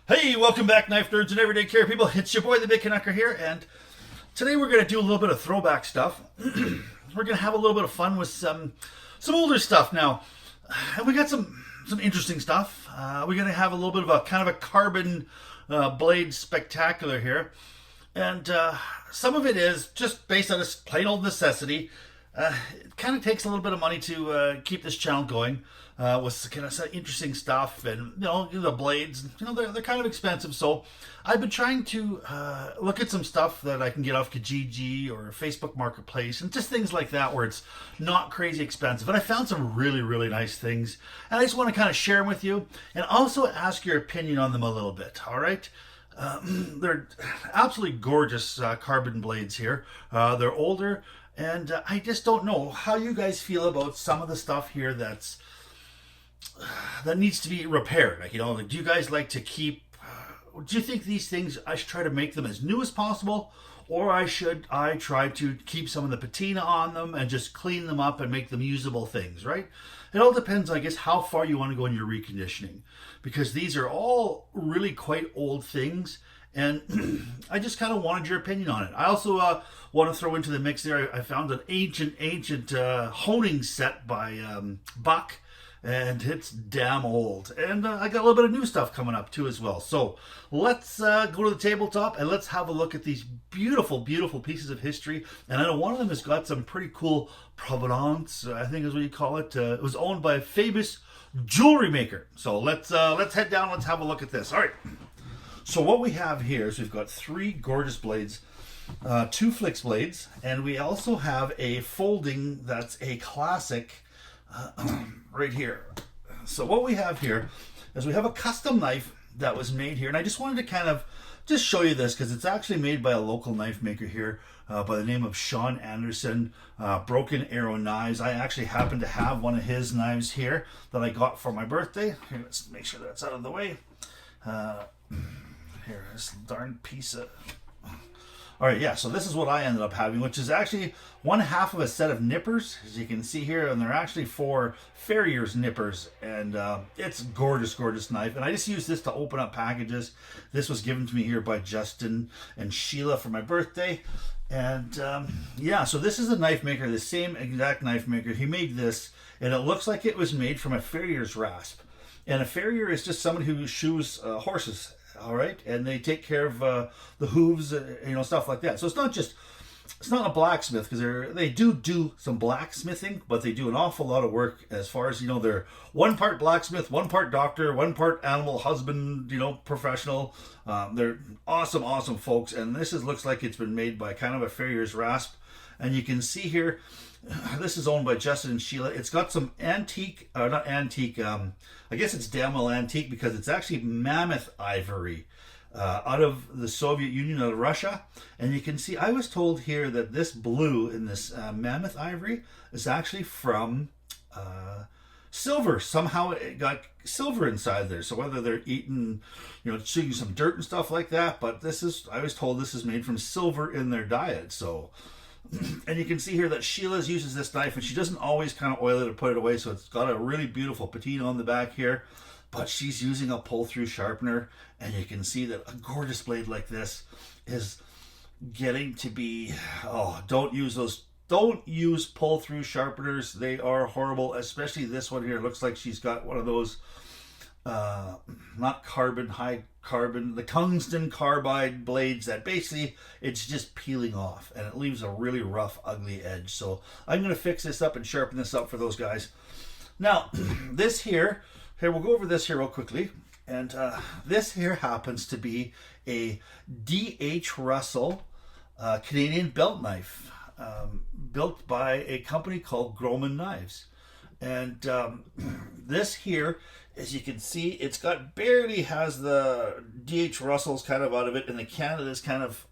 Hey, welcome back, knife nerds and everyday care people. It's your boy, the Big Canucker here, and today we're going to do a little bit of throwback stuff. We're going to have a little bit of fun with some older stuff now. We got some interesting stuff. We're going to have a little bit of a kind of a carbon blade spectacular here, and some of it is just based on this plain old necessity. It kind of takes a little bit of money to keep this channel going. With kind of some interesting stuff, and the blades, they're kind of expensive. So I've been trying to look at some stuff that I can get off Kijiji or Facebook Marketplace, and just things like that where it's not crazy expensive. And I found some really nice things, and I just want to kind of share them with you, and also ask your opinion on them a little bit. All right. They're absolutely gorgeous carbon blades here. They're older, and I just don't know how you guys feel about some of the stuff here that needs to be repaired. Do you guys like to keep? Do you think these things I should try to make them as new as possible, or I try to keep some of the patina on them and just clean them up and make them usable things? Right? It all depends, I guess, how far you want to go in your reconditioning, because these are all really quite old things. And I just kind of wanted your opinion on it. I also want to throw into the mix there. I found an ancient honing set by Buck, and it's damn old. And I got a little bit of new stuff coming up too as well. So let's go to the tabletop and let's have a look at these beautiful pieces of history. And I know one of them has got some pretty cool provenance, I think is what you call it. It was owned by a famous jewelry maker. So let's head down. Let's have a look at this. All right. So what we have here is we've got three gorgeous blades, two Flix blades, and we also have a folding that's a classic right here. So what we have here is we have a custom knife that was made here, and I just wanted to kind of just show you this because it's actually made by a local knife maker here by the name of Sean Anderson, Broken Arrow Knives. I actually happen to have one of his knives here that I got for my birthday. Here, let's make sure that's out of the way. Here, this darn piece of... All right, yeah, so this is what I ended up having, which is actually one half of a set of nippers, as you can see here, and they're actually for farrier's nippers, and it's a gorgeous knife, and I just use this to open up packages. This was given to me here by Justin and Sheila for my birthday, and yeah, so this is a knife maker, the same exact knife maker. He made this, and it looks like it was made from a farrier's rasp, and a farrier is just somebody who shoes horses. All right, and they take care of the hooves, stuff like that. So it's not a blacksmith, because they do some blacksmithing, but they do an awful lot of work as far as they're one part blacksmith, one part doctor, one part animal husband, professional. They're awesome folks, and this looks like it's been made by kind of a farrier's rasp, and you can see here. This is owned by Justin and Sheila. It's got some antique, not antique, I guess it's damn well antique because it's actually mammoth ivory out of the Soviet Union, out of Russia. And you can see, I was told here that this blue in this mammoth ivory is actually from silver. Somehow it got silver inside there. So whether they're eating, chewing some dirt and stuff like that, but I was told this is made from silver in their diet. So... And you can see here that Sheila uses this knife, and she doesn't always kind of oil it or put it away, so it's got a really beautiful patina on the back here, but she's using a pull-through sharpener, and you can see that a gorgeous blade like this is getting to be, don't use pull-through sharpeners. They are horrible, especially this one here. It looks like she's got one of those not high carbon, the tungsten carbide blades that basically it's just peeling off, and it leaves a really rough, ugly edge. So I'm going to fix this up and sharpen this up for those guys. Now, this here, we'll go over this here real quickly. And this here happens to be a D.H. Russell Canadian belt knife, built by a company called Gruman Knives. And this here, as you can see, it's got barely has the D.H. Russell's kind of out of it, and the Canada's kind of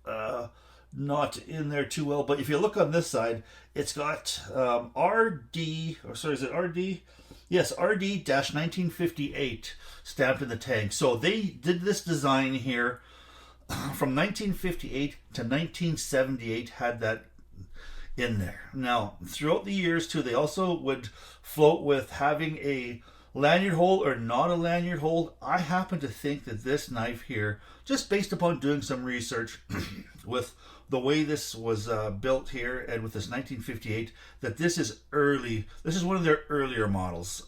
not in there too well. But if you look on this side, it's got RD, or sorry, is it RD? Yes, RD-1958 stamped in the tag. So they did this design here from 1958 to 1978, had that in there. Now, throughout the years too, they also would float with having a lanyard hold or not a lanyard hold, I happen to think that this knife here, just based upon doing some research with the way this was built here and with this 1958, that this is early. This is one of their earlier models.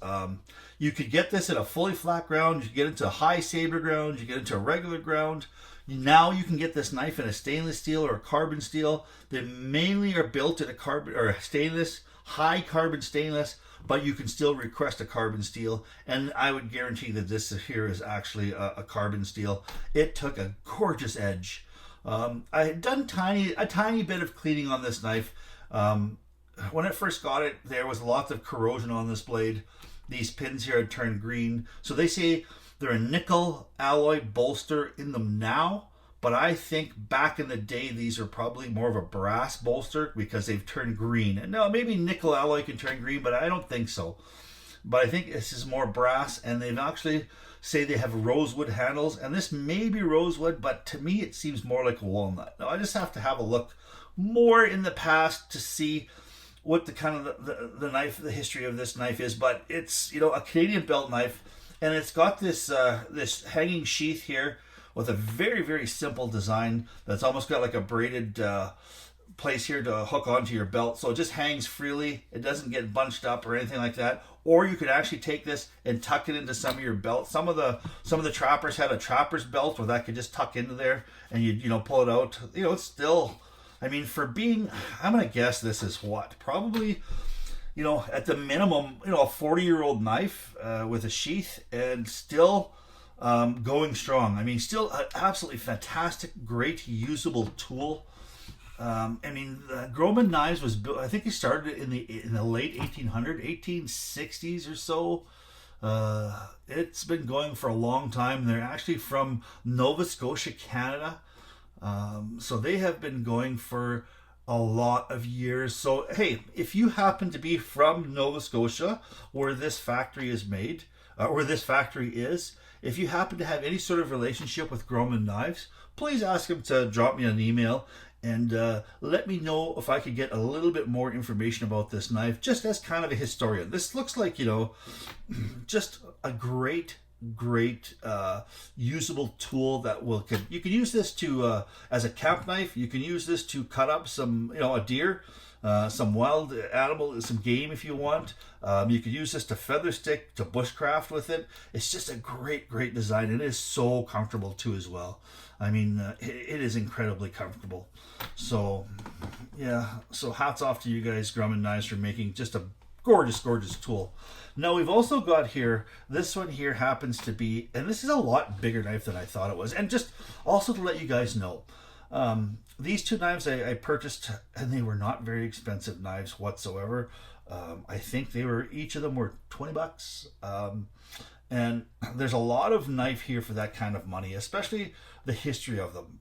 You could get this in a fully flat ground. You get into a high saber ground. You get into a regular ground. Now you can get this knife in a stainless steel or a carbon steel. They mainly are built in a carbon or a stainless, high carbon stainless, but you can still request a carbon steel. And I would guarantee that this here is actually a carbon steel. It took a gorgeous edge. I had done a tiny bit of cleaning on this knife. When I first got it, there was lots of corrosion on this blade. These pins here had turned green. So they say they're a nickel alloy bolster in them now, but I think back in the day these are probably more of a brass bolster because they've turned green. And no, maybe nickel alloy can turn green, but I don't think so. But I think this is more brass, and they've actually say they have rosewood handles, and this may be rosewood, but to me it seems more like a walnut. Now I just have to have a look more in the past to see what the kind of the knife, the history of this knife is. But it's, you know, a Canadian belt knife, and it's got this this hanging sheath here with a very, very simple design that's almost got like a braided place here to hook onto your belt, so it just hangs freely. It doesn't get bunched up or anything like that. Or you could actually take this and tuck it into some of your belt. Some of the trappers had a trapper's belt where that could just tuck into there, and you know, pull it out. You know, it's still, I mean, for being, I'm gonna guess this is what, probably, you know, at the minimum, you know, a 40-year-old knife with a sheath, and still going strong. I mean, still an absolutely fantastic, great, usable tool. I mean, Gruman Knives was built, I think he started in the late 1860s or so. It's been going for a long time. They're actually from Nova Scotia, Canada. So they have been going for a lot of years. So, hey, if you happen to be from Nova Scotia, where this factory is made, where this factory is, if you happen to have any sort of relationship with Gruman Knives, please ask them to drop me an email and let me know if I could get a little bit more information about this knife, just as kind of a historian. This looks like, you know, just a great usable tool that you can use this to as a camp knife. You can use this to cut up some, you know, a deer, some wild animal, some game if you want. You could use this to feather stick, to bushcraft with it. It's just a great design, and it is so comfortable too as well. I mean, it is incredibly comfortable. So yeah, so hats off to you guys, Gruman Knives, for making just a gorgeous tool. Now we've also got here, this one here happens to be, and this is a lot bigger knife than I thought it was. And just also to let you guys know, these two knives I purchased, and they were not very expensive knives whatsoever. I think each of them were 20 bucks. And there's a lot of knife here for that kind of money, especially the history of them,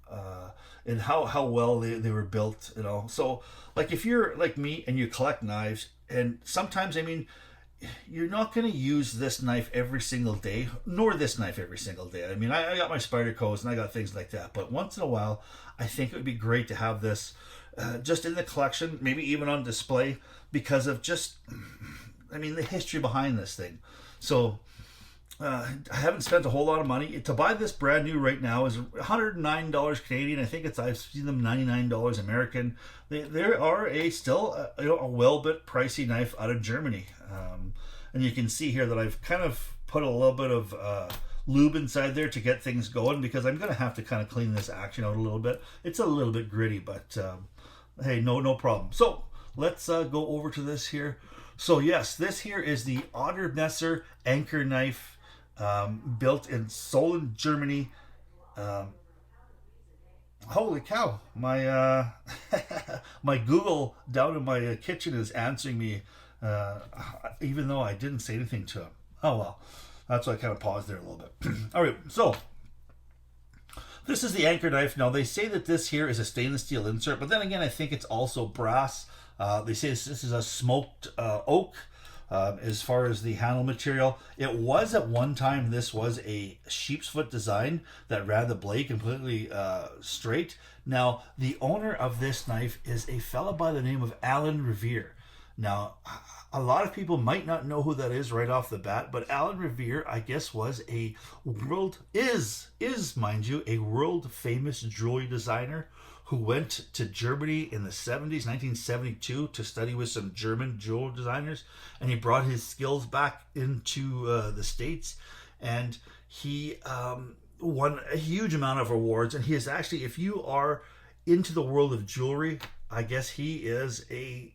and how well they were built, you know. So like if you're like me and you collect knives, and sometimes, I mean, you're not going to use this knife every single day, nor this knife every single day. I mean, I got my Spydercos and I got things like that, but once in a while, I think it would be great to have this just in the collection, maybe even on display, because of just, I mean, the history behind this thing. So I haven't spent a whole lot of money. To buy this brand new right now is $109 Canadian. I think I've seen them $99 American. They are still a well-built, pricey knife out of Germany. And you can see here that I've kind of put a little bit of lube inside there to get things going, because I'm going to have to kind of clean this action out a little bit. It's a little bit gritty, but hey, no problem. So let's go over to this here. So yes, this here is the Odermesser anchor knife. Built in Solon, Germany. Holy cow! My my Google down in my kitchen is answering me, even though I didn't say anything to him. Oh well, that's why I kind of paused there a little bit. All right, so this is the anchor knife. Now they say that this here is a stainless steel insert, but then again, I think it's also brass. They say this is a smoked oak. As far as the handle material, it was at one time, this was a sheep's foot design that ran the blade completely straight. Now the owner of this knife is a fella by the name of Alan Revere. Now, a lot of people might not know who that is right off the bat, but Alan Revere, I guess, was a world is mind you, a world famous jewelry designer who went to Germany in the 70s, 1972, to study with some German jewelry designers, and he brought his skills back into the States, and he won a huge amount of awards. And he is actually, if you are into the world of jewelry, I guess he is a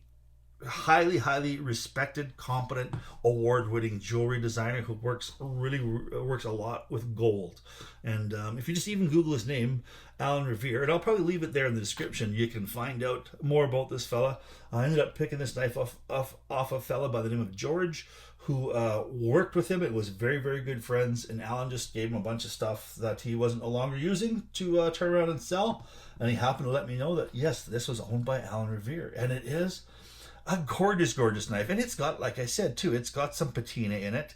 highly respected, competent, award-winning jewelry designer who works a lot with gold. And if you just even Google his name, Alan Revere, and I'll probably leave it there in the description, you can find out more about this fella. I ended up picking this knife off a fella by the name of George, who worked with him. It was very good friends, and Alan just gave him a bunch of stuff that he wasn't no longer using to turn around and sell. And he happened to let me know that yes, this was owned by Alan Revere, and it is a gorgeous knife. And it's got, like I said too, it's got some patina in it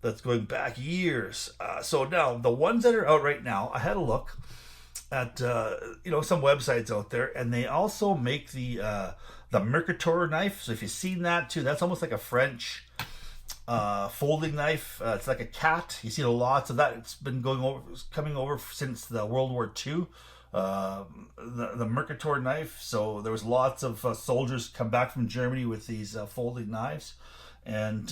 that's going back years. So now the ones that are out right now, I had a look at some websites out there, and they also make the Mercator knife. So if you've seen that too, that's almost like a French folding knife. It's like a cat. You see lots of that. It's been coming over since the World War II. The Mercator knife. So there was lots of soldiers come back from Germany with these folding knives, and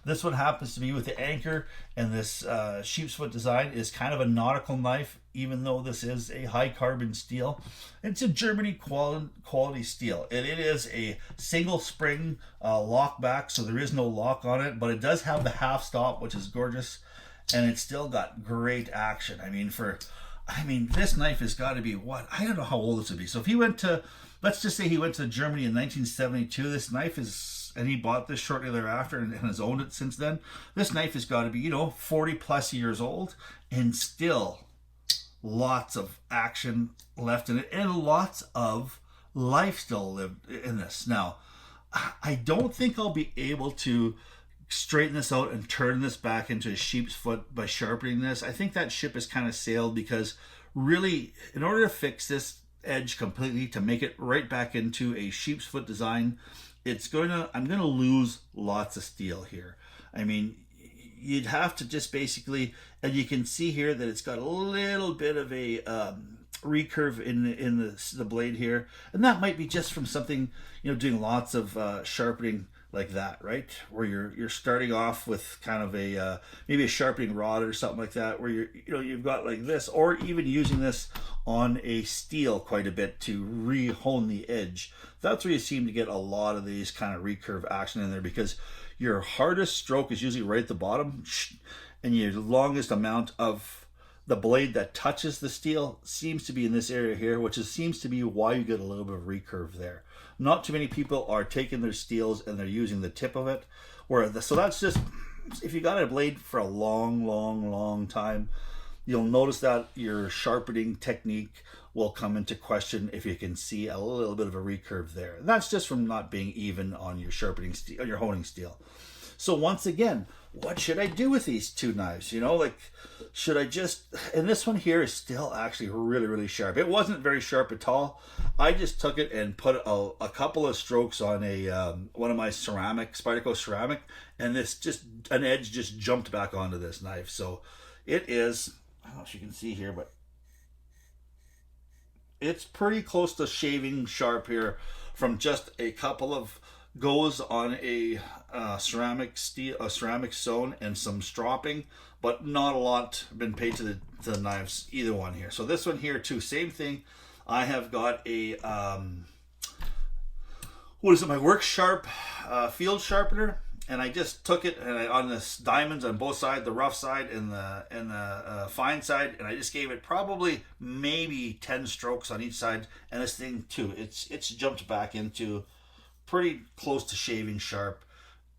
this one happens to be with the anchor, and this sheep's foot design is kind of a nautical knife, even though this is a high carbon steel. It's a Germany quality steel, and it is a single spring lock back, so there is no lock on it, but it does have the half stop, which is gorgeous, and it's still got great action. I mean, this knife has got to be, what? I don't know how old this would be. So if he went to, let's just say he went to Germany in 1972, this knife is, and he bought this shortly thereafter and has owned it since then, this knife has got to be, 40 plus years old, and still lots of action left in it, and lots of life still lived in this. Now, I don't think I'll be able to straighten this out and turn this back into a sheep's foot by sharpening this. I think that ship has kind of sailed, because really, in order to fix this edge completely, to make it right back into a sheep's foot design, I'm gonna lose lots of steel here. I mean, you'd have to just basically, and you can see here that it's got a little bit of a recurve in the blade here, and that might be just from something, doing lots of sharpening like that, right? Where you're starting off with kind of a maybe a sharpening rod or something like that, where you've got like this, or even using this on a steel quite a bit to re-hone the edge. That's where you seem to get a lot of these kind of recurve action in there, because your hardest stroke is usually right at the bottom, and your longest amount of the blade that touches the steel seems to be in this area here, which seems to be why you get a little bit of recurve there. Not too many people are taking their steels and they're using the tip of it. So that's just, if you got a blade for a long time, you'll notice that your sharpening technique will come into question if you can see a little bit of a recurve there. And that's just from not being even on your sharpening steel, on your honing steel. So once again, what should I do with these two knives? Should I just, and this one here is still actually really sharp. It wasn't very sharp at all. I just took it and put a couple of strokes on one of my Spyderco ceramic, and an edge just jumped back onto this knife. So it is, I don't know if you can see here, but it's pretty close to shaving sharp here from just a couple of goes on a ceramic stone and some stropping, but not a lot been paid to the knives, either one here. So this one here too, same thing. I have got a my Work Sharp field sharpener, and I just took it and on the diamonds on both sides, the rough side and the fine side, and I just gave it probably maybe 10 strokes on each side, and this thing too, it's jumped back into pretty close to shaving sharp.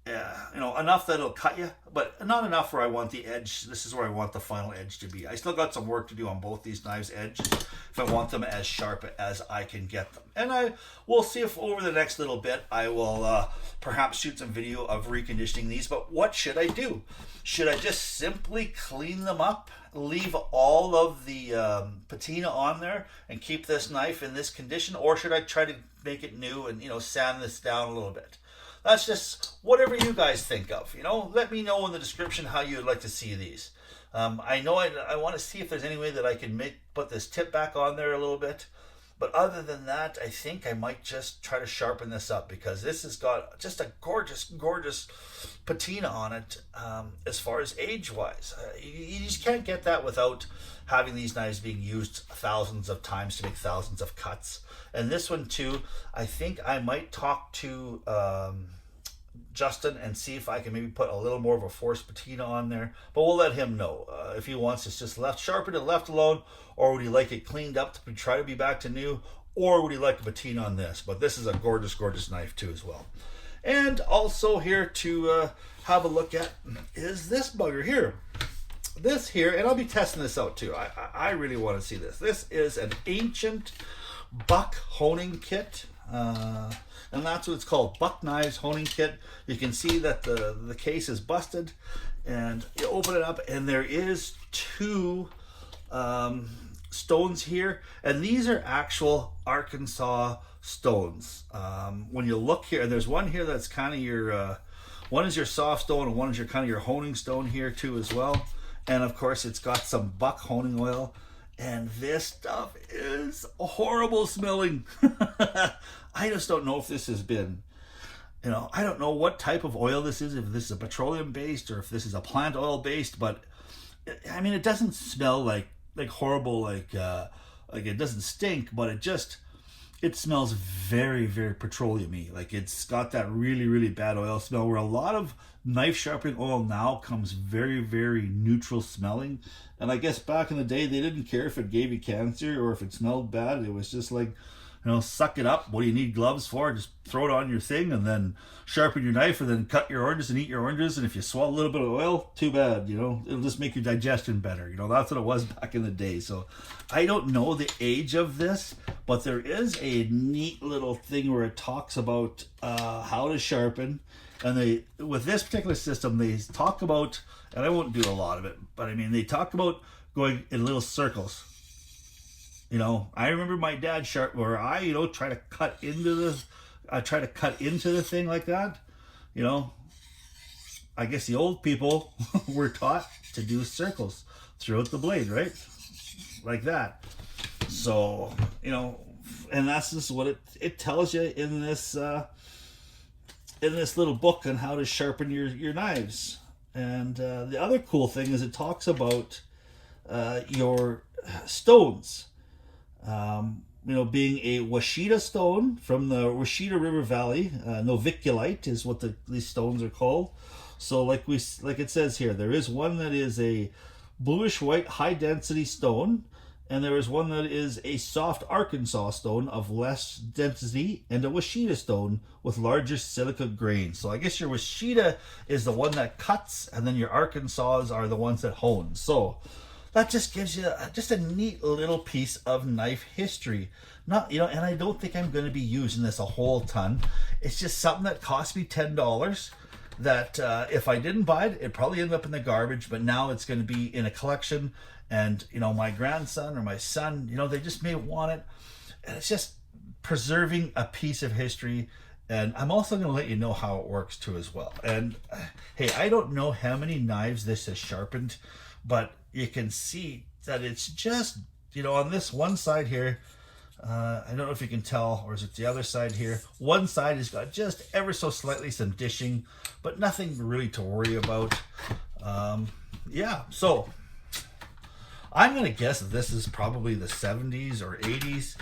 Enough that it'll cut you, but not enough where I want the edge. This is where I want the final edge to be. I still got some work to do on both these knives' edges if I want them as sharp as I can get them. And we'll see if over the next little bit I will perhaps shoot some video of reconditioning these. But what should I do? Should I just simply clean them up, leave all of the patina on there, and keep this knife in this condition, or should I try to make it new and sand this down a little bit? that's just whatever you guys think of. You know, let me know in the description how you'd like to see these. I know I want to see if there's any way that I can put this tip back on there a little bit. But other than that, I think I might just try to sharpen this up, because this has got just a gorgeous, gorgeous patina on it as far as age-wise. You just can't get that without having these knives being used thousands of times to make thousands of cuts. And this one too, I think I might talk to Justin and see if I can maybe put a little more of a forced patina on there, but we'll let him know if he wants it's just left sharpened and left alone, or would he like it cleaned up to try to be back to new, or would he like a patina on this. But this is a gorgeous, gorgeous knife too as well. And also here to have a look at is this bugger here. This here, and I'll be testing this out too. I really want to see this. This is an ancient buck honing kit. And that's what it's called, Buck Knives Honing Kit. You can see that the case is busted, and you open it up and there is two stones here, and these are actual Arkansas stones. When you look here, there's one here that's kind of your one is your soft stone, and one is your kind of your honing stone here too as well. And of course it's got some buck honing oil, and this stuff is horrible smelling. I just don't know if this has been, you know, I don't know what type of oil this is, if this is a petroleum based or if this is a plant oil based, but I mean, it doesn't smell like horrible, like it doesn't stink, but it smells very, very petroleum-y. Like it's got that really, really bad oil smell, where a lot of knife sharpening oil now comes very, very neutral smelling. And I guess back in the day, they didn't care if it gave you cancer or if it smelled bad. It was just like, you know, suck it up. What do you need gloves for? Just throw it on your thing and then sharpen your knife and then cut your oranges and eat your oranges. And if you swallow a little bit of oil, too bad, you know, it'll just make your digestion better. You know, that's what it was back in the day. So I don't know the age of this, but there is a neat little thing where it talks about how to sharpen. And with this particular system, they talk about, and I won't do a lot of it, but I mean, they talk about going in little circles. You know, I remember my dad where I, you know, try to cut into the thing like that. You know, I guess the old people were taught to do circles throughout the blade, right? Like that. So, you know, and that's just what it tells you in this little book on how to sharpen your knives. And the other cool thing is it talks about your stones. You know, being a Washita stone from the Washita River Valley. Noviculite is what these stones are called. So like it says here, there is one that is a bluish white high density stone, and there is one that is a soft Arkansas stone of less density, and a Washita stone with larger silica grains. So I guess your Washita is the one that cuts, and then your Arkansas are the ones that hone. So that just gives you just a neat little piece of knife history. Not, you know, and I don't think I'm going to be using this a whole ton. It's just something that cost me $10 that if I didn't buy it, it'd probably end up in the garbage, but now it's going to be in a collection. And, you know, my grandson or my son, you know, they just may want it. And it's just preserving a piece of history. And I'm also going to let you know how it works too as well. And hey, I don't know how many knives this has sharpened, but you can see that it's just, you know, on this one side here, I don't know if you can tell, or is it the other side here? One side has got just ever so slightly some dishing, but nothing really to worry about. Yeah, so I'm going to guess that this is probably the 70s or 80s.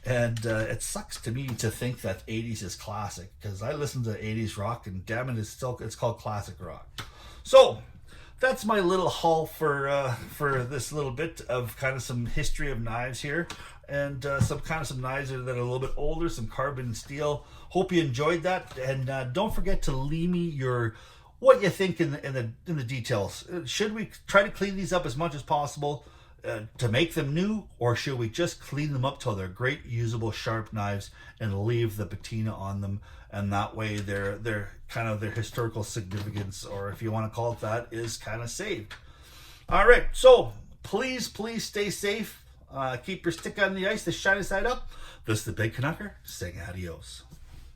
And it sucks to me to think that 80s is classic, because I listen to 80s rock, and damn it, it's called classic rock. So that's my little haul for this little bit of kind of some history of knives here, and some knives that are a little bit older, some carbon and steel. Hope you enjoyed that, and don't forget to leave me what you think in the details. Should we try to clean these up as much as possible to make them new, or should we just clean them up till they're great usable sharp knives and leave the patina on them, and that way they're kind of their historical significance, or if you want to call it that, is kind of saved. All right, so please stay safe. Keep your stick on the ice, the shiny side up. This is the Big Canucker saying adios.